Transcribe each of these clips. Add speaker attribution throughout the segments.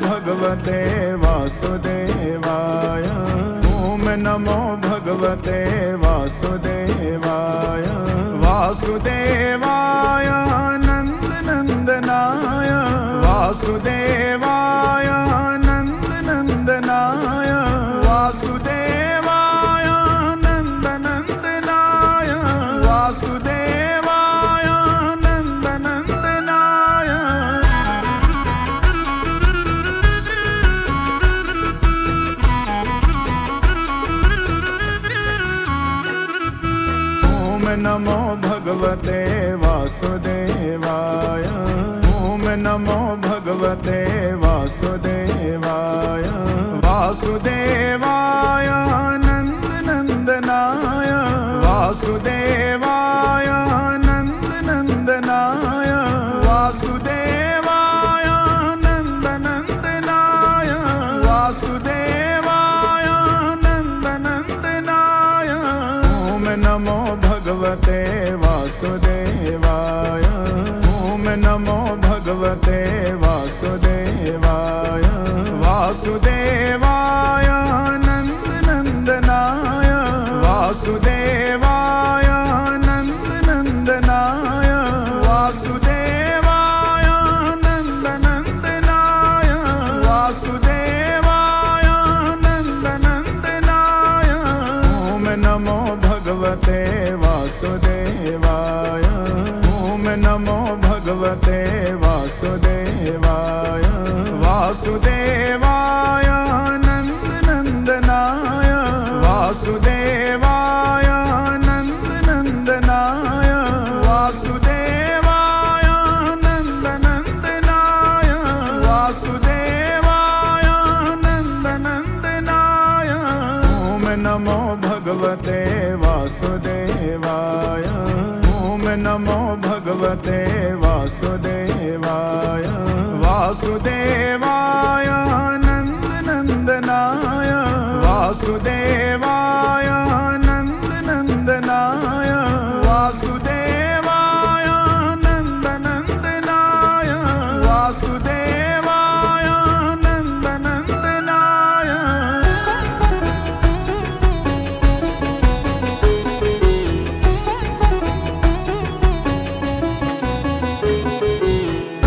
Speaker 1: भगवते वासुदेवाय। ॐ नमो भगवते वासुदेवाय। वासुदेवाय नन्दनन्दनाय वासुदेवाय नन्दनन्दनाय वासुदेवाय नन्दनन्दनाय वासुदेवाय नन्दनन्दनाय। ॐ नमो भगवते वासुदेवाय। ॐ नमो भगवते वासुदेवाय। वासुदेवाय नन्दनन्दनाय वासुदेवाय नन्दनन्दनाय वासुदेवाय नन्दनन्दनाय वासुदेवाय नन्दनन्दनाय। ॐ नमो भगवते वासुदेवाय। ॐ नमो भगवते वासुदेवाय। वासुदेवाय नन्दनन्दनाय वासुदेवाय नन्दनन्दनाय वासुदेवाय नन्दनन्दनाय वासुदेवाय नन्दनन्दनाय। ॐ नमो भगवते वासुदेवाय। ॐ नमो भगवते वासुदेवाय। वासुदेवाय नन्दनन्दनाय वासुदेवाय नन्दनन्दनाय वासुदेवाय नन्दनन्दनाय वासुदेवाय नन्दनन्दनाय। ॐ नमो भगवते वासुदेवाय। ॐ नमो भगवते वासुदेवाय। वासुदेवाय नन्दनन्दनाय वासुदेवाय नन्दनन्दनाय वासुदेवाय नन्दनन्दनाय वासुदेवाय नन्दनन्दनाय।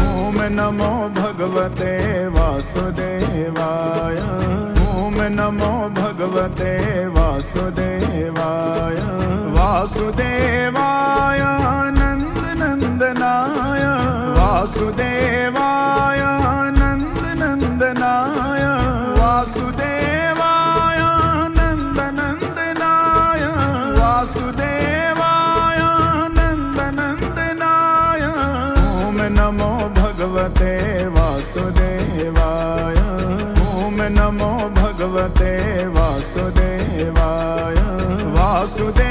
Speaker 1: ॐ नमो भगवते वासुदेवाय। ॐ नमो भगवते वासुदेवाय। वासुदेवाय नन्दनन्दनाय वासुदेवाय नन्दनन्दनाय वासुदेवाय नन्दनन्दनाय वासुदेवाय नन्दनन्दनाय। ॐ नमो भगवते वासुदेवाय। ॐ नमो भगवते वासुदेवाय। वासुदेवाय